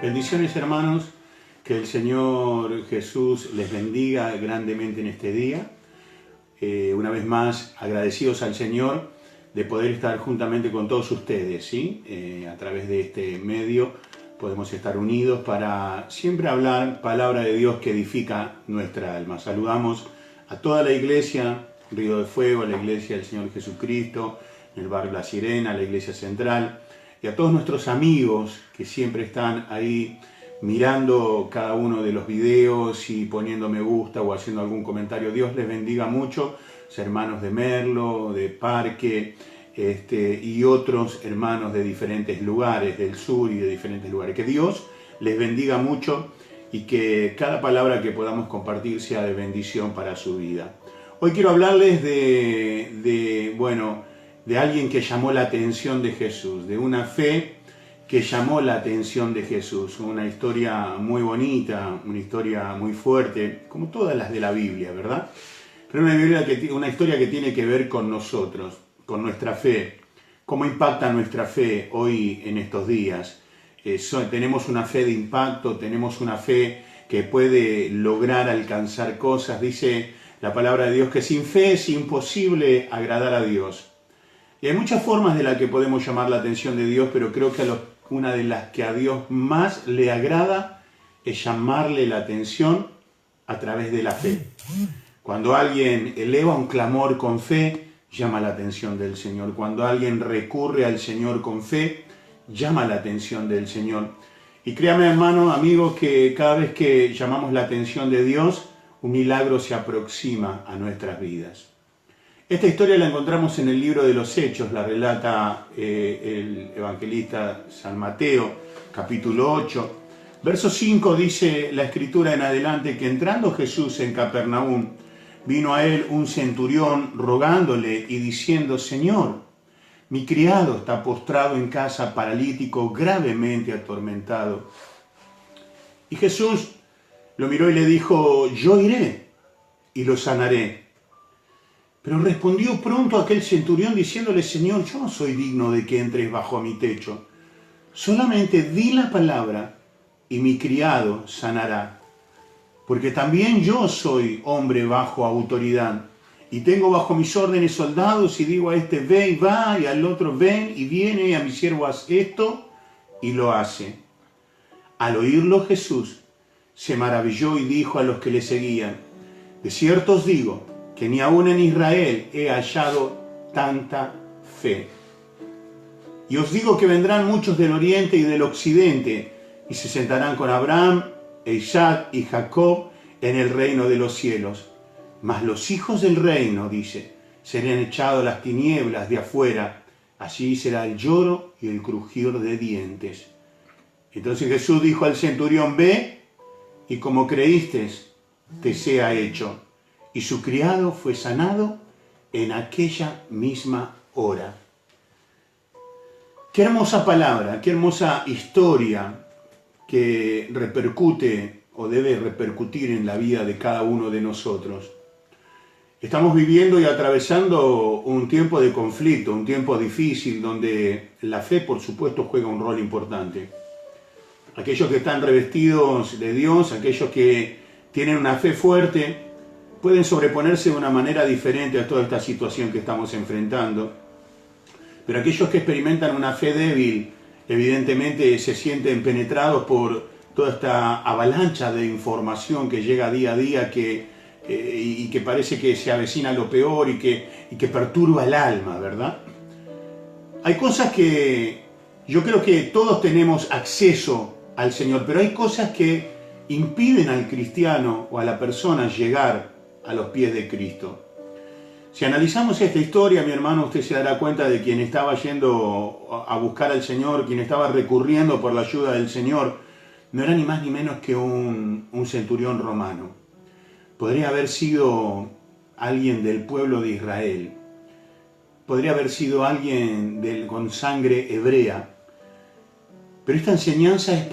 Bendiciones, hermanos, que el Señor Jesús les bendiga grandemente en este día. Una vez más, agradecidos al Señor de poder estar juntamente con todos ustedes, ¿sí? A través de este medio podemos estar unidos para siempre hablar palabra de Dios que edifica nuestra alma. Saludamos a toda la iglesia, Río de Fuego, a la iglesia del Señor Jesucristo, el barrio La Sirena, la iglesia central, y a todos nuestros amigos que siempre están ahí mirando cada uno de los videos y poniendo me gusta o haciendo algún comentario. Dios les bendiga mucho, los hermanos de Merlo, de Parque, y otros hermanos de diferentes lugares, del sur y de diferentes lugares. Que Dios les bendiga mucho y que cada palabra que podamos compartir sea de bendición para su vida. Hoy quiero hablarles de alguien que llamó la atención de Jesús, de una fe que llamó la atención de Jesús. Una historia muy bonita, una historia muy fuerte, como todas las de la Biblia, ¿verdad? Pero una historia que tiene que ver con nosotros, con nuestra fe. ¿Cómo impacta nuestra fe hoy en estos días? Tenemos una fe de impacto, tenemos una fe que puede lograr alcanzar cosas. Dice la palabra de Dios que sin fe es imposible agradar a Dios. Y hay muchas formas de las que podemos llamar la atención de Dios, pero creo que una de las que a Dios más le agrada es llamarle la atención a través de la fe. Cuando alguien eleva un clamor con fe, llama la atención del Señor. Cuando alguien recurre al Señor con fe, llama la atención del Señor. Y créame, hermano, amigo, que cada vez que llamamos la atención de Dios, un milagro se aproxima a nuestras vidas. Esta historia la encontramos en el libro de los Hechos, la relata el evangelista San Mateo, capítulo 8. Verso 5 dice la escritura en adelante que entrando Jesús en Capernaum, vino a él un centurión rogándole y diciendo: Señor, mi criado está postrado en casa, paralítico, gravemente atormentado. Y Jesús lo miró y le dijo: yo iré y lo sanaré. Pero respondió pronto aquel centurión diciéndole: Señor, yo no soy digno de que entres bajo mi techo. Solamente di la palabra y mi criado sanará. Porque también yo soy hombre bajo autoridad, y tengo bajo mis órdenes soldados, y digo a este ve y va, y al otro ven y viene, y a mi siervo haz esto, y lo hace. Al oírlo Jesús se maravilló y dijo a los que le seguían: de cierto os digo, que ni aún en Israel he hallado tanta fe. Y os digo que vendrán muchos del oriente y del occidente, y se sentarán con Abraham, Isaac y Jacob en el reino de los cielos. Mas los hijos del reino, dice, serán echados a las tinieblas de afuera. Allí será el lloro y el crujir de dientes. Entonces Jesús dijo al centurión: ve, y como creíste, te sea hecho. Y su criado fue sanado en aquella misma hora. Qué hermosa palabra, qué hermosa historia que repercute o debe repercutir en la vida de cada uno de nosotros. Estamos viviendo y atravesando un tiempo de conflicto, un tiempo difícil donde la fe, por supuesto, juega un rol importante. Aquellos que están revestidos de Dios, aquellos que tienen una fe fuerte, pueden sobreponerse de una manera diferente a toda esta situación que estamos enfrentando. Pero aquellos que experimentan una fe débil, evidentemente se sienten penetrados por toda esta avalancha de información que llega día a día y que parece que se avecina lo peor y que perturba el alma, ¿verdad? Hay cosas que yo creo que todos tenemos acceso al Señor, pero hay cosas que impiden al cristiano o a la persona llegar a los pies de Cristo. Si analizamos esta historia, mi hermano, usted se dará cuenta de quien estaba yendo a buscar al Señor, quien estaba recurriendo por la ayuda del Señor, no era ni más ni menos que un centurión romano. Podría haber sido alguien del pueblo de Israel. Podría haber sido alguien con sangre hebrea. Pero esta enseñanza es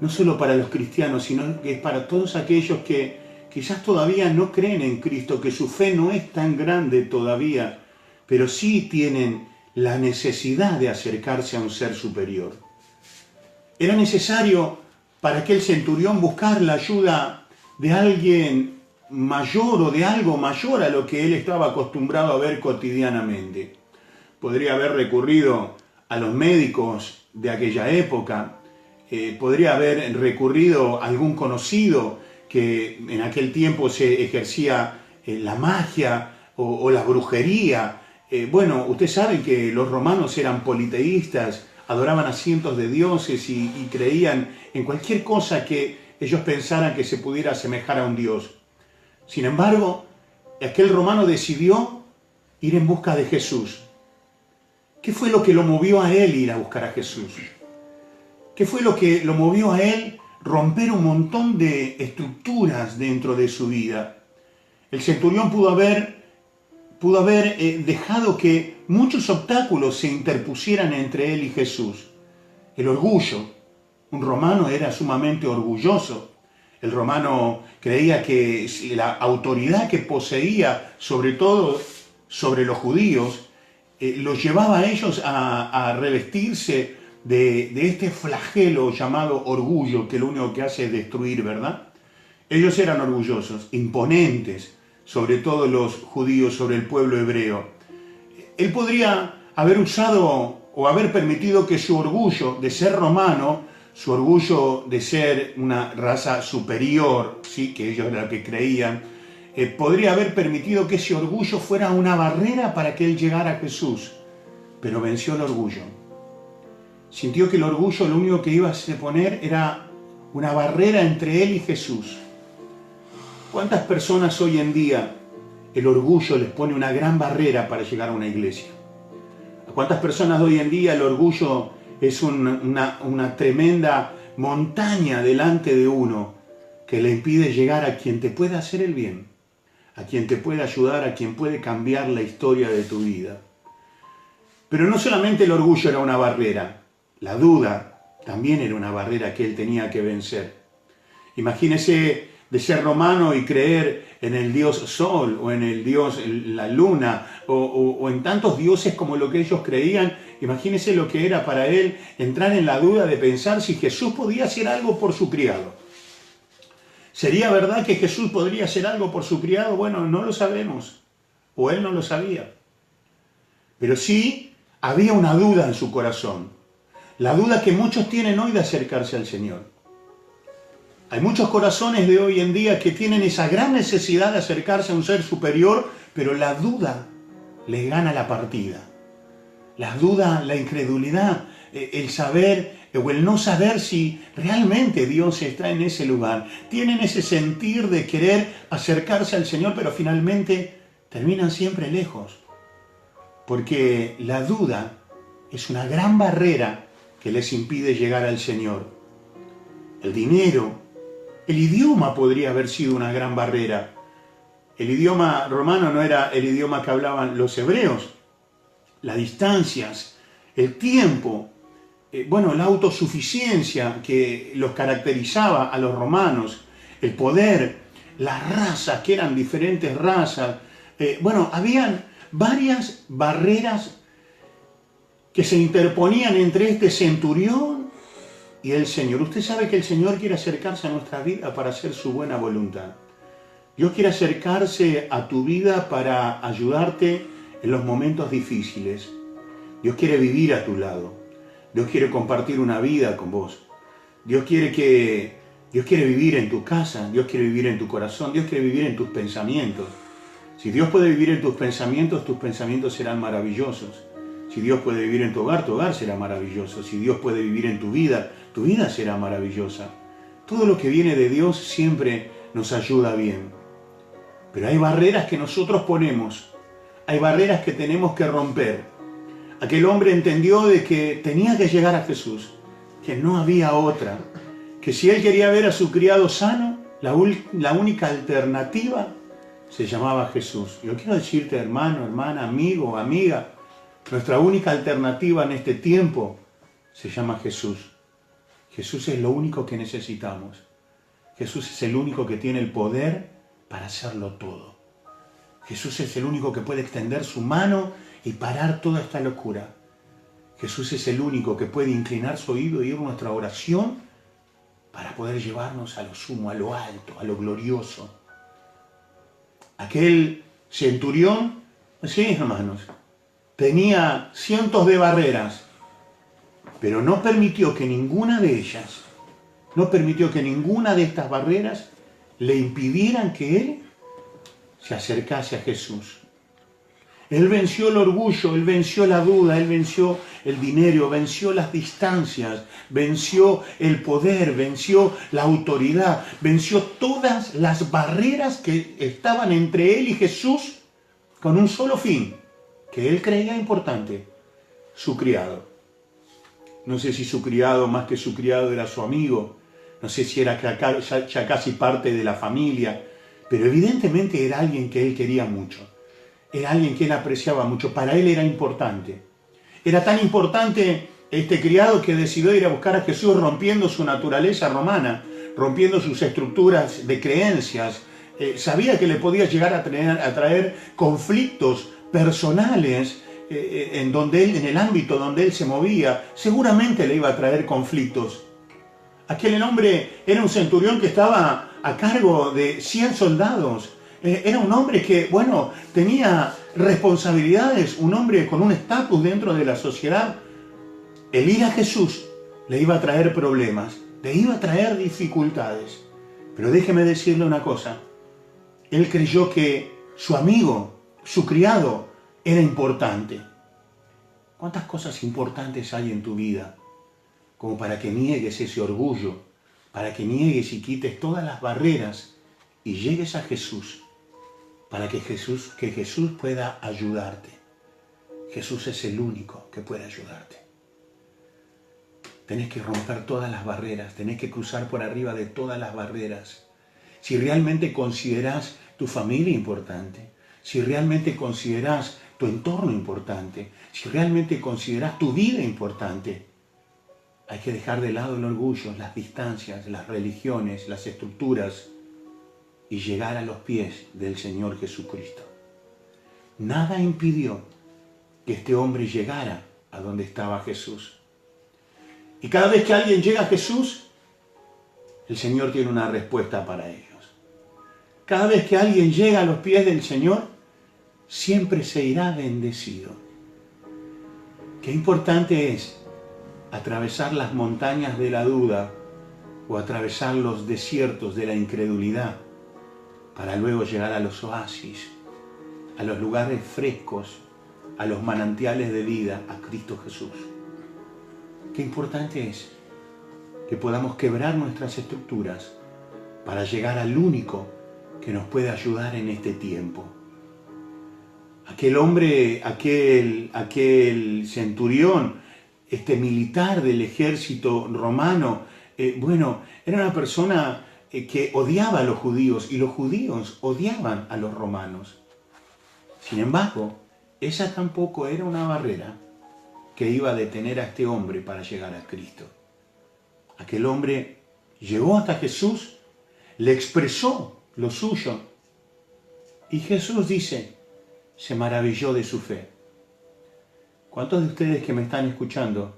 no solo para los cristianos, sino que es para todos aquellos que quizás todavía no creen en Cristo, que su fe no es tan grande todavía, pero sí tienen la necesidad de acercarse a un ser superior. Era necesario para aquel centurión buscar la ayuda de alguien mayor o de algo mayor a lo que él estaba acostumbrado a ver cotidianamente. Podría haber recurrido a los médicos de aquella época, podría haber recurrido a algún conocido que en aquel tiempo se ejercía la magia o la brujería. Bueno, ustedes saben que los romanos eran politeístas, adoraban a cientos de dioses y creían en cualquier cosa que ellos pensaran que se pudiera asemejar a un dios. Sin embargo, aquel romano decidió ir en busca de Jesús. ¿Qué fue lo que lo movió a él ir a buscar a Jesús? ¿Qué fue lo que lo movió a él romper un montón de estructuras dentro de su vida? El centurión pudo haber dejado que muchos obstáculos se interpusieran entre él y Jesús. El orgullo. Un romano era sumamente orgulloso. El romano creía que la autoridad que poseía, sobre todo sobre los judíos, los llevaba a ellos a revestirse de este flagelo llamado orgullo, que lo único que hace es destruir, ¿verdad? Ellos eran orgullosos, imponentes, sobre todo los judíos, sobre el pueblo hebreo. Él podría haber usado o haber permitido que su orgullo de ser romano, su orgullo de ser una raza superior, ¿sí?, que ellos eran lo que creían, podría haber permitido que ese orgullo fuera una barrera para que él llegara a Jesús, pero venció el orgullo. Sintió que el orgullo lo único que iba a poner era una barrera entre él y Jesús. ¿Cuántas personas hoy en día el orgullo les pone una gran barrera para llegar a una iglesia? ¿A cuántas personas hoy en día el orgullo es una tremenda montaña delante de uno que le impide llegar a quien te puede hacer el bien, a quien te puede ayudar, a quien puede cambiar la historia de tu vida? Pero no solamente el orgullo era una barrera, la duda también era una barrera que él tenía que vencer. Imagínese de ser romano y creer en el dios Sol o en el dios la luna o en tantos dioses como lo que ellos creían. Imagínese lo que era para él entrar en la duda de pensar si Jesús podía hacer algo por su criado. ¿Sería verdad que Jesús podría hacer algo por su criado? Bueno, no lo sabemos, o él no lo sabía. Pero sí había una duda en su corazón, la duda que muchos tienen hoy de acercarse al Señor. Hay muchos corazones de hoy en día que tienen esa gran necesidad de acercarse a un ser superior, pero la duda les gana la partida. La duda, la incredulidad, el saber o el no saber si realmente Dios está en ese lugar. Tienen ese sentir de querer acercarse al Señor, pero finalmente terminan siempre lejos. Porque la duda es una gran barrera que les impide llegar al Señor. El dinero, el idioma podría haber sido una gran barrera. El idioma romano no era el idioma que hablaban los hebreos. Las distancias, el tiempo, la autosuficiencia que los caracterizaba a los romanos, el poder, las razas, que eran diferentes razas. Habían varias barreras que se interponían entre este centurión y el Señor. Usted sabe que el Señor quiere acercarse a nuestra vida para hacer su buena voluntad. Dios quiere acercarse a tu vida para ayudarte en los momentos difíciles. Dios quiere vivir a tu lado. Dios quiere compartir una vida con vos. Dios quiere vivir en tu casa. Dios quiere vivir en tu corazón. Dios quiere vivir en tus pensamientos. Si Dios puede vivir en tus pensamientos serán maravillosos. Si Dios puede vivir en tu hogar será maravilloso. Si Dios puede vivir en tu vida será maravillosa. Todo lo que viene de Dios siempre nos ayuda bien. Pero hay barreras que nosotros ponemos. Hay barreras que tenemos que romper. Aquel hombre entendió de que tenía que llegar a Jesús, que no había otra. Que si él quería ver a su criado sano, la única alternativa se llamaba Jesús. Yo quiero decirte, hermano, hermana, amigo, amiga, nuestra única alternativa en este tiempo se llama Jesús. Jesús es lo único que necesitamos. Jesús es el único que tiene el poder para hacerlo todo. Jesús es el único que puede extender su mano y parar toda esta locura. Jesús es el único que puede inclinar su oído y oír nuestra oración para poder llevarnos a lo sumo, a lo alto, a lo glorioso. Aquel centurión, sí, hermanos, tenía cientos de barreras, pero no permitió que ninguna de ellas, no permitió que ninguna de estas barreras le impidieran que él se acercase a Jesús. Él venció el orgullo, él venció la duda, él venció el dinero, venció las distancias, venció el poder, venció la autoridad, venció todas las barreras que estaban entre él y Jesús con un solo fin, que él creía importante, su criado. No sé si su criado, más que su criado, era su amigo, no sé si era ya casi parte de la familia, pero evidentemente era alguien que él quería mucho. Era alguien que él apreciaba mucho, para él era importante. Era tan importante este criado que decidió ir a buscar a Jesús rompiendo su naturaleza romana, rompiendo sus estructuras de creencias. Sabía que le podía llegar a traer conflictos personales en el ámbito donde él se movía. Seguramente le iba a traer conflictos. Aquel hombre era un centurión que estaba a cargo de 100 soldados. Era un hombre que, tenía responsabilidades, un hombre con un estatus dentro de la sociedad. El ir a Jesús le iba a traer problemas, le iba a traer dificultades. Pero déjeme decirle una cosa. Él creyó que su amigo, su criado, era importante. ¿Cuántas cosas importantes hay en tu vida como para que niegues ese orgullo, para que niegues y quites todas las barreras y llegues a Jesús? Para que Jesús pueda ayudarte. Jesús es el único que puede ayudarte. Tenés que romper todas las barreras, tenés que cruzar por arriba de todas las barreras. Si realmente considerás tu familia importante, si realmente considerás tu entorno importante, si realmente considerás tu vida importante, hay que dejar de lado el orgullo, las distancias, las religiones, las estructuras, y llegar a los pies del Señor Jesucristo. Nada impidió que este hombre llegara a donde estaba Jesús. Y cada vez que alguien llega a Jesús, el Señor tiene una respuesta para ellos. Cada vez que alguien llega a los pies del Señor, siempre se irá bendecido. Qué importante es atravesar las montañas de la duda o atravesar los desiertos de la incredulidad, para luego llegar a los oasis, a los lugares frescos, a los manantiales de vida, a Cristo Jesús. Qué importante es que podamos quebrar nuestras estructuras para llegar al único que nos puede ayudar en este tiempo. Aquel hombre, aquel centurión, este militar del ejército romano, era una persona que odiaba a los judíos y los judíos odiaban a los romanos. Sin embargo, esa tampoco era una barrera que iba a detener a este hombre para llegar a Cristo. Aquel hombre llegó hasta Jesús, le expresó lo suyo y Jesús dice, se maravilló de su fe. ¿Cuántos de ustedes que me están escuchando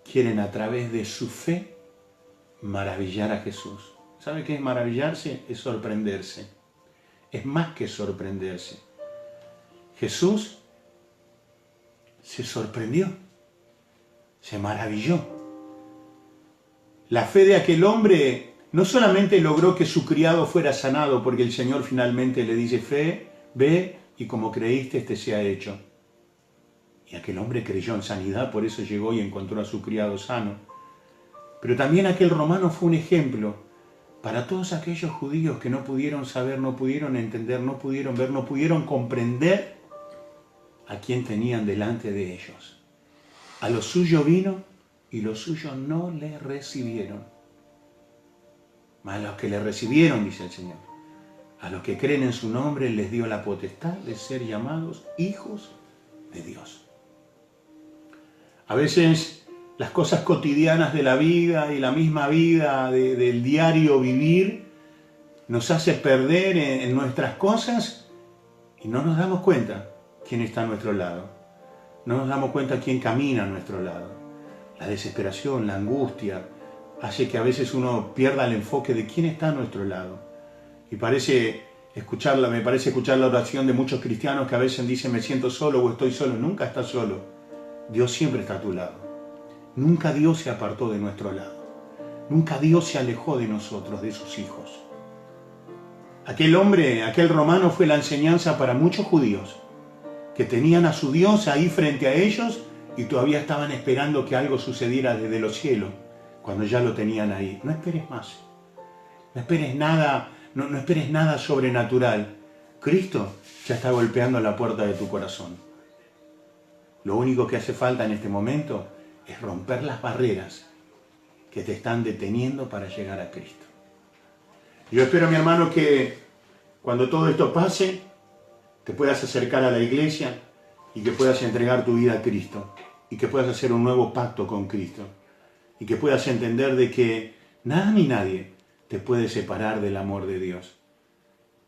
quieren a través de su fe maravillar a Jesús? ¿Sabe qué es maravillarse? Es sorprenderse. Es más que sorprenderse. Jesús se sorprendió, se maravilló. La fe de aquel hombre no solamente logró que su criado fuera sanado, porque el Señor finalmente le dice, fe, ve y como creíste te sea hecho. Y aquel hombre creyó en sanidad, por eso llegó y encontró a su criado sano. Pero también aquel romano fue un ejemplo para todos aquellos judíos que no pudieron saber, no pudieron entender, no pudieron ver, no pudieron comprender a quién tenían delante de ellos. A lo suyo vino y los suyos no le recibieron. Mas a los que le recibieron, dice el Señor, a los que creen en su nombre les dio la potestad de ser llamados hijos de Dios. A veces las cosas cotidianas de la vida y la misma vida del diario vivir nos hace perder en nuestras cosas y no nos damos cuenta quién está a nuestro lado. no nos damos cuenta quién camina a nuestro lado. La desesperación, la angustia, hace que a veces uno pierda el enfoque de quién está a nuestro lado. Y me parece escuchar la oración de muchos cristianos que a veces dicen me siento solo o estoy solo. Nunca estás solo. Dios siempre está a tu lado. Nunca Dios se apartó de nuestro lado. Nunca Dios se alejó de nosotros, de sus hijos. Aquel hombre, aquel romano fue la enseñanza para muchos judíos que tenían a su Dios ahí frente a ellos y todavía estaban esperando que algo sucediera desde los cielos, cuando ya lo tenían ahí. No esperes más. No esperes nada, no esperes nada sobrenatural. Cristo ya está golpeando la puerta de tu corazón. Lo único que hace falta en este momento es romper las barreras que te están deteniendo para llegar a Cristo. Yo espero, mi hermano, que cuando todo esto pase, te puedas acercar a la iglesia y que puedas entregar tu vida a Cristo y que puedas hacer un nuevo pacto con Cristo y que puedas entender de que nada ni nadie te puede separar del amor de Dios.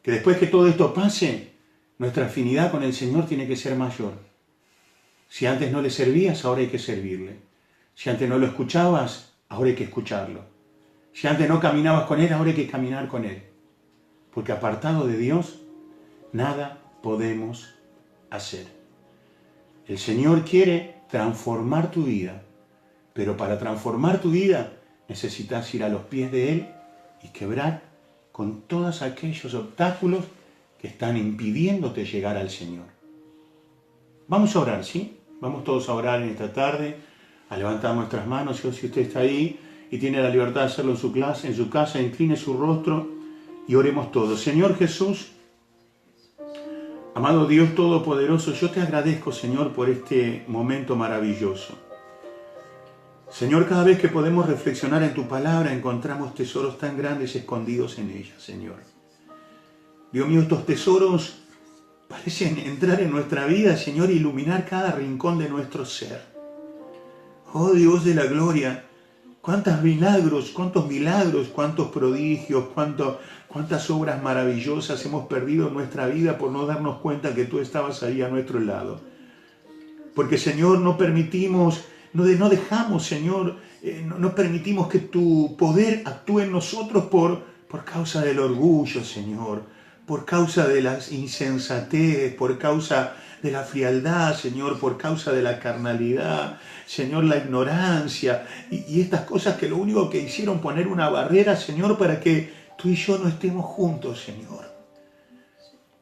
Que después que todo esto pase, nuestra afinidad con el Señor tiene que ser mayor. Si antes no le servías, ahora hay que servirle. Si antes no lo escuchabas, ahora hay que escucharlo. Si antes no caminabas con Él, ahora hay que caminar con Él. Porque apartado de Dios, nada podemos hacer. El Señor quiere transformar tu vida, pero para transformar tu vida necesitas ir a los pies de Él y quebrar con todos aquellos obstáculos que están impidiéndote llegar al Señor. Vamos a orar, ¿sí? Vamos todos a orar en esta tarde, a levantar nuestras manos. Si usted está ahí y tiene la libertad de hacerlo en su casa, incline su rostro y oremos todos. Señor Jesús, amado Dios Todopoderoso, yo te agradezco, Señor, por este momento maravilloso. Señor, cada vez que podemos reflexionar en tu palabra, encontramos tesoros tan grandes escondidos en ella, Señor. Dios mío, estos tesoros parecen entrar en nuestra vida, Señor, e iluminar cada rincón de nuestro ser. Oh Dios de la gloria, cuántos milagros, cuántos prodigios, cuántas obras maravillosas hemos perdido en nuestra vida por no darnos cuenta que tú estabas ahí a nuestro lado. Porque, Señor, no dejamos, Señor, no permitimos que tu poder actúe en nosotros por causa del orgullo, Señor, por causa de la insensatez, por causa de la frialdad, Señor, por causa de la carnalidad, Señor, la ignorancia y estas cosas que lo único que hicieron poner una barrera, Señor, para que tú y yo no estemos juntos, Señor.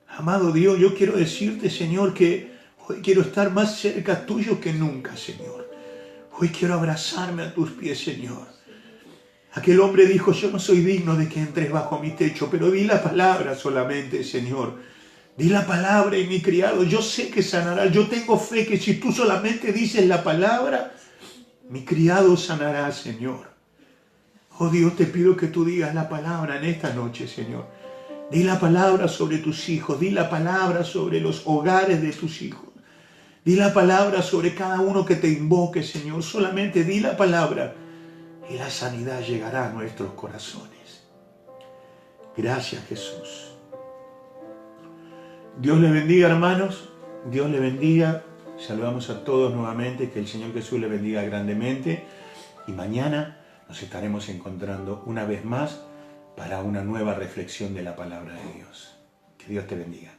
Amado Dios, yo quiero decirte, Señor, que hoy quiero estar más cerca tuyo que nunca, Señor. Hoy quiero abrazarme a tus pies, Señor. Aquel hombre dijo, yo no soy digno de que entres bajo mi techo, pero di la palabra solamente, Señor. Di la palabra y mi criado, yo sé que sanará. Yo tengo fe que si tú solamente dices la palabra, mi criado sanará, Señor. Oh Dios, te pido que tú digas la palabra en esta noche, Señor. Di la palabra sobre tus hijos, di la palabra sobre los hogares de tus hijos. Di la palabra sobre cada uno que te invoque, Señor. Solamente di la palabra y la sanidad llegará a nuestros corazones. Gracias, Jesús. Dios les bendiga, hermanos. Dios les bendiga. Saludamos a todos nuevamente. Que el Señor Jesús les bendiga grandemente. Y mañana nos estaremos encontrando una vez más para una nueva reflexión de la palabra de Dios. Que Dios te bendiga.